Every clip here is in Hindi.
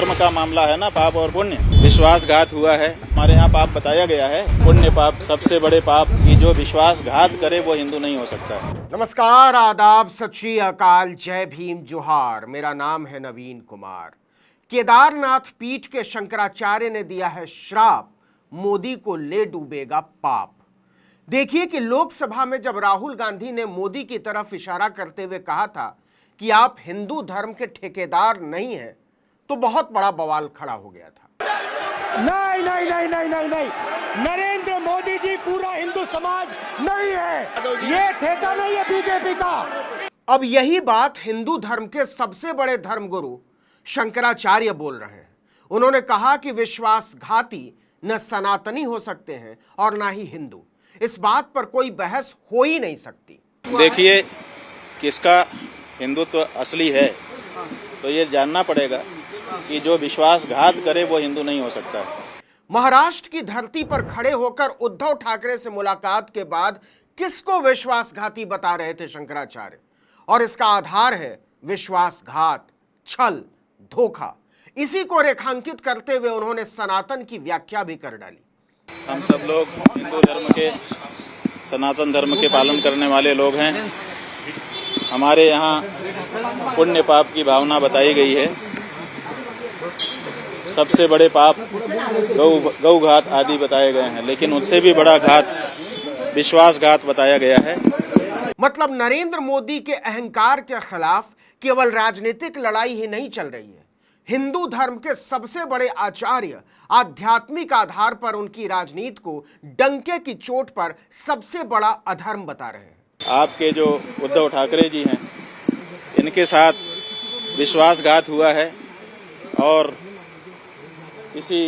धर्म का मामला है ना, पाप और पुण्य। विश्वासघात हुआ है, हमारे यहाँ पाप बताया गया है, पुण्य पाप सबसे बड़े पाप की जो विश्वासघात करे वो हिंदू नहीं हो सकता है। नमस्कार, आदाब, सत श्री अकाल, जय भीम, जोहार। मेरा नाम है नवीन कुमार। केदारनाथ पीठ के शंकराचार्य ने दिया है श्राप, मोदी को ले डूबेगा पाप। देखिए कि लोकसभा में जब राहुल गांधी ने मोदी की तरफ इशारा करते हुए कहा था कि आप हिंदू धर्म के ठेकेदार नहीं हैं, तो बहुत बड़ा बवाल खड़ा हो गया था। नहीं नहीं नहीं नहीं नहीं नहीं, नरेंद्र मोदी जी पूरा हिंदू समाज नहीं है, ये ठेका नहीं है बीजेपी का। अब यही बात हिंदू धर्म के सबसे बड़े धर्मगुरु शंकराचार्य बोल रहे हैं। उन्होंने कहा कि विश्वासघाती न सनातनी हो सकते हैं और ना ही हिंदू। इस बात पर कोई बहस हो ही नहीं सकती। देखिए, किसका हिंदुत्व असली है तो ये जानना पड़ेगा कि जो विश्वासघात करे वो हिंदू नहीं हो सकता है। महाराष्ट्र की धरती पर खड़े होकर उद्धव ठाकरे से मुलाकात के बाद किसको विश्वासघाती बता रहे थे शंकराचार्य, और इसका आधार है विश्वासघात, छल, धोखा। इसी को रेखांकित करते हुए उन्होंने सनातन की व्याख्या भी कर डाली। हम सब लोग हिंदू धर्म के, सनातन धर्म के पालन करने वाले लोग हैं। हमारे यहाँ पुण्य पाप की भावना बताई गई है। सबसे बड़े पाप गौघात आदि बताए गए हैं, लेकिन उससे भी बड़ा घात विश्वासघात बताया गया है। मतलब नरेंद्र मोदी के अहंकार के खिलाफ केवल राजनीतिक लड़ाई ही नहीं चल रही है, हिंदू धर्म के सबसे बड़े आचार्य आध्यात्मिक आधार पर उनकी राजनीति को डंके की चोट पर सबसे बड़ा अधर्म बता रहे हैं। आपके जो उद्धव ठाकरे जी हैं, इनके साथ विश्वासघात हुआ है और इसी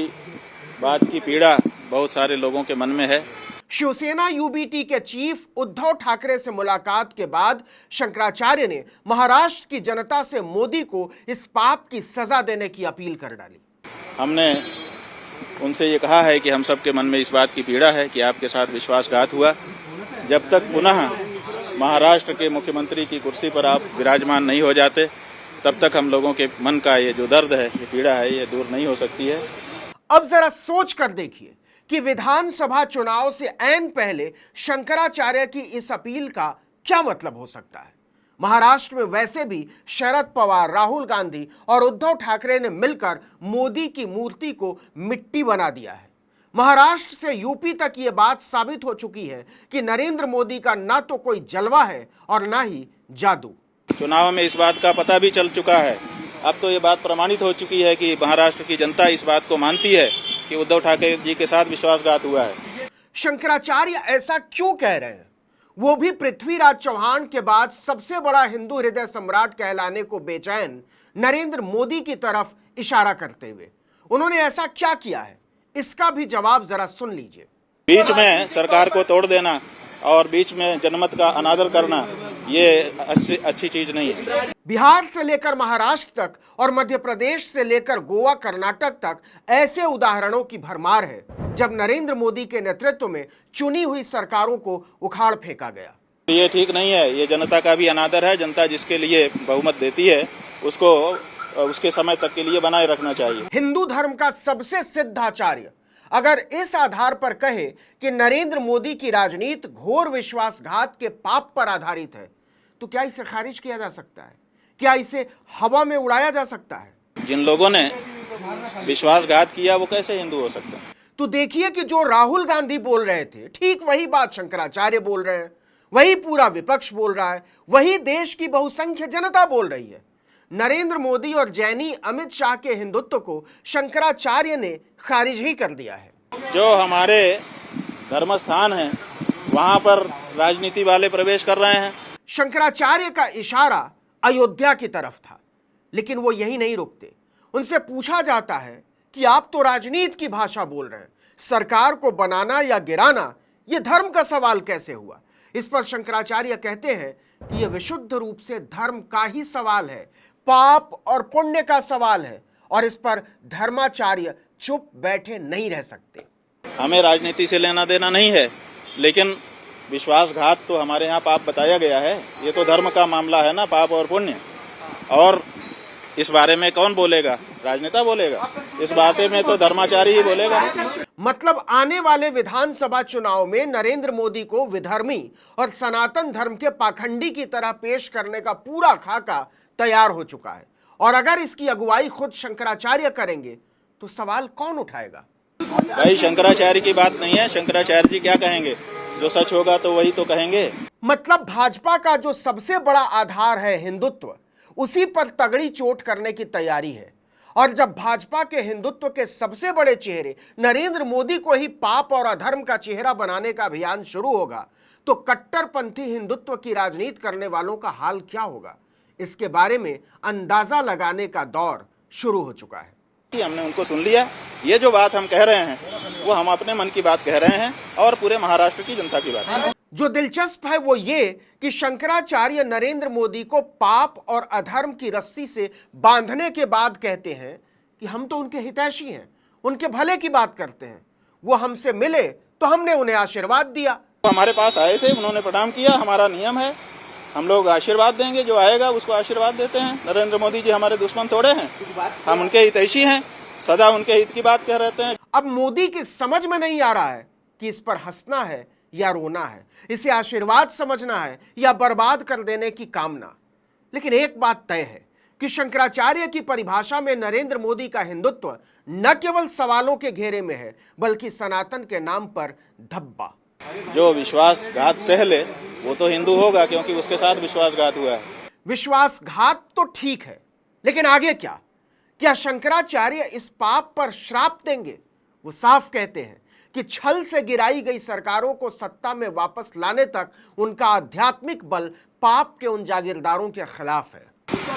बात की पीड़ा बहुत सारे लोगों के मन में है। शिवसेना यूबीटी के चीफ उद्धव ठाकरे से मुलाकात के बाद शंकराचार्य ने महाराष्ट्र की जनता से मोदी को इस पाप की सजा देने की अपील कर डाली। हमने उनसे ये कहा है कि हम सबके मन में इस बात की पीड़ा है कि आपके साथ विश्वासघात हुआ। जब तक पुनः महाराष्ट्र के मुख्यमंत्री की कुर्सी पर आप विराजमान नहीं हो जाते, तब तक हम लोगों के मन का ये जो दर्द है, ये पीड़ा है, ये दूर नहीं हो सकती है। अब जरा सोच कर देखिए कि विधानसभा चुनाव से ऐन पहले शंकराचार्य की इस अपील का क्या मतलब हो सकता है। महाराष्ट्र में वैसे भी शरद पवार, राहुल गांधी और उद्धव ठाकरे ने मिलकर मोदी की मूर्ति को मिट्टी बना दिया है। महाराष्ट्र से यूपी तक ये बात साबित हो चुकी है कि नरेंद्र मोदी का ना तो कोई जलवा है और ना ही जादू। चुनाव में इस बात का पता भी चल चुका है। अब तो ये बात प्रमाणित हो चुकी है कि महाराष्ट्र की जनता इस बात को मानती है कि उद्धव ठाकरे जी के साथ विश्वासघात हुआ है। शंकराचार्य ऐसा क्यों कह रहे हैं, वो भी पृथ्वीराज चौहान के बाद सबसे बड़ा हिंदू हृदय सम्राट कहलाने को बेचैन नरेंद्र मोदी की तरफ इशारा करते हुए? उन्होंने ऐसा क्या किया है, इसका भी जवाब जरा सुन लीजिए। बीच में सरकार को तोड़ देना और बीच में जनमत का अनादर करना, ये अच्छी चीज नहीं है। बिहार से लेकर महाराष्ट्र तक और मध्य प्रदेश से लेकर गोवा, कर्नाटक तक ऐसे उदाहरणों की भरमार है जब नरेंद्र मोदी के नेतृत्व में चुनी हुई सरकारों को उखाड़ फेंका गया। ये ठीक नहीं है, ये जनता का भी अनादर है। जनता जिसके लिए बहुमत देती है उसको उसके समय तक के लिए बनाए रखना चाहिए। हिंदू धर्म का सबसे सिद्ध आचार्य अगर इस आधार पर कहे कि नरेंद्र मोदी की राजनीति घोर विश्वासघात के पाप पर आधारित है, तो क्या इसे खारिज किया जा सकता है? क्या इसे हवा में उड़ाया जा सकता है? जिन लोगों ने विश्वासघात किया वो कैसे हिंदू हो सकते हैं? तो देखिए कि जो राहुल गांधी बोल रहे थे, ठीक वही बात शंकराचार्य बोल रहे हैं, वही पूरा विपक्ष बोल रहा है, वही देश की बहुसंख्य जनता बोल रही है। नरेंद्र मोदी और जैनी अमित शाह के हिंदुत्व को शंकराचार्य ने खारिज ही कर दिया है। जो हमारे धर्म स्थान है वहां पर राजनीति वाले प्रवेश कर रहे हैं। शंकराचार्य का इशारा अयोध्या की तरफ था, लेकिन वो यही नहीं रुकते। उनसे पूछा जाता है कि आप तो राजनीति की भाषा बोल रहे हैं, सरकार को बनाना या गिराना ये धर्म का सवाल कैसे हुआ? इस पर शंकराचार्य कहते हैं कि यह विशुद्ध रूप से धर्म का ही सवाल है, पाप और पुण्य का सवाल है, और इस पर धर्माचार्य चुप बैठे नहीं रह सकते। हमें राजनीति से लेना देना नहीं है, लेकिन विश्वासघात तो हमारे यहाँ पाप बताया गया है। ये तो धर्म का मामला है ना, पाप और पुण्य। और इस बारे में कौन बोलेगा? राजनेता बोलेगा। इस बारे में तो धर्माचारी ही बोलेगा। मतलब आने वाले विधानसभा चुनाव में नरेंद्र मोदी को विधर्मी और सनातन धर्म के पाखंडी की तरह पेश करने का पूरा खाका तैयार हो चुका है। और अगर इसकी अगुवाई खुद शंकराचार्य करेंगे तो सवाल कौन उठाएगा? भाई शंकराचार्य की बात नहीं है। शंकराचार्य जी क्या कहेंगे? जो सच होगा तो वही तो कहेंगे। मतलब भाजपा का जो सबसे बड़ा आधार है हिंदुत्व, उसी पर तगड़ी चोट करने की तैयारी है। और जब भाजपा के हिंदुत्व के सबसे बड़े चेहरे नरेंद्र मोदी को ही पाप और अधर्म का चेहरा बनाने का अभियान शुरू होगा तो कट्टरपंथी हिंदुत्व की राजनीति करने वालों का हाल क्या होगा? इसके बारे में अंदाजा लगाने का दौर शुरू हो चुका है। हमने उनको सुन लिया। ये जो बात हम कह रहे हैं वो हम अपने मन की बात कह रहे हैं और पूरे महाराष्ट्र की जनता की बात। जो दिलचस्प है वो ये कि शंकराचार्य नरेंद्र मोदी को पाप और अधर्म की रस्सी से बांधने के बाद कहते हैं कि हम तो उनके हितैषी हैं, उनके भले की बात करते हैं। वो हमसे मिले तो हमने उन्हें आशीर्वाद दिया। हमारे पास आए थे, उन्होंने प्रणाम किया। हमारा नियम है, हम लोग आशीर्वाद देंगे। जो आएगा उसको आशीर्वाद देते हैं। नरेंद्र मोदी जी हमारे दुश्मन थोड़े हैं, हम उनके हितैषी हैं, सदा उनके हित की बात कह रहते हैं। अब मोदी की समझ में नहीं आ रहा है कि इस पर हंसना है या रोना है, इसे आशीर्वाद समझना है या बर्बाद कर देने की कामना। लेकिन एक बात तय है कि शंकराचार्य की परिभाषा में नरेंद्र मोदी का हिंदुत्व न केवल सवालों के घेरे में है बल्कि सनातन के नाम पर धब्बा। जो विश्वासघात सह ले वो तो हिंदू होगा, क्योंकि उसके साथ विश्वासघात हुआ है। विश्वासघात तो ठीक है, लेकिन आगे क्या? क्या शंकराचार्य इस पाप पर श्राप देंगे? वो साफ कहते हैं कि छल से गिराई गई सरकारों को सत्ता में वापस लाने तक उनका आध्यात्मिक बल पाप के उन जागीरदारों के खिलाफ है।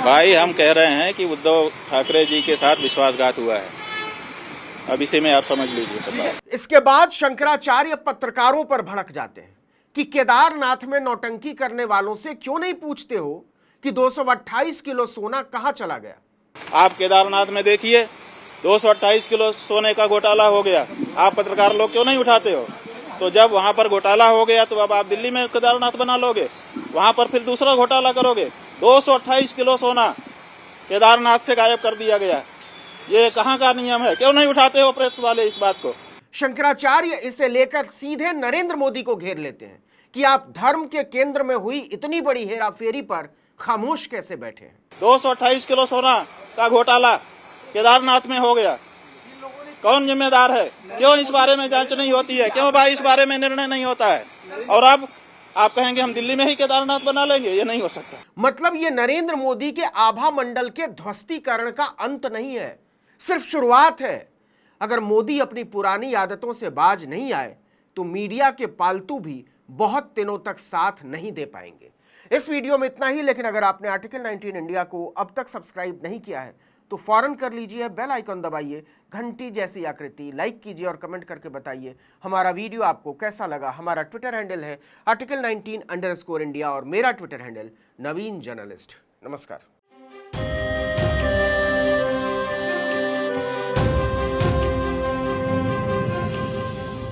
भाई हम कह रहे हैं कि उद्धव ठाकरे जी के साथ विश्वासघात हुआ है। अब इसी में आप समझ लीजिए सब बात। इसके बाद शंकराचार्य पत्रकारों पर भड़क जाते हैं कि केदारनाथ में नौटंकी करने वालों से क्यों नहीं पूछते हो कि 228 किलो सोना कहां चला गया? आप केदारनाथ में देखिए 228 किलो सोने का घोटाला हो गया। आप पत्रकार लोग क्यों नहीं उठाते हो? तो जब वहां पर घोटाला हो गया तो अब आप दिल्ली में केदारनाथ बना लोगे, वहां पर फिर दूसरा घोटाला करोगे। 228 किलो सोना केदारनाथ से गायब कर दिया गया। ये कहाँ का नियम है? क्यों नहीं उठाते हो प्रेस वाले इस बात को? शंकराचार्य इसे लेकर सीधे नरेंद्र मोदी को घेर लेते हैं कि आप धर्म के केंद्र में हुई इतनी बड़ी हेराफेरी पर खामोश कैसे बैठे हैं? 228 किलो सोना का घोटाला केदारनाथ में हो गया, कौन जिम्मेदार है? क्यों इस बारे में जांच नहीं होती है? क्यों भाई इस बारे में निर्णय नहीं होता है? और अब आप कहेंगे हम दिल्ली में ही केदारनाथ बना लेंगे? ये नहीं हो सकता। मतलब ये नरेंद्र मोदी के आभा मंडल के ध्वस्तीकरण का अंत नहीं है, सिर्फ शुरुआत है। अगर मोदी अपनी पुरानी आदतों से बाज नहीं आए तो मीडिया के पालतू भी बहुत दिनों तक साथ नहीं दे पाएंगे। इस वीडियो में इतना ही, लेकिन अगर आपने आर्टिकल 19 इंडिया को अब तक सब्सक्राइब नहीं किया है तो फौरन कर लीजिए, बेल आइकन दबाइए, घंटी जैसी आकृति, लाइक कीजिए और कमेंट करके बताइए हमारा वीडियो आपको कैसा लगा। हमारा ट्विटर हैंडल है article19_India और मेरा ट्विटर हैंडल नवीन जर्नलिस्ट। नमस्कार।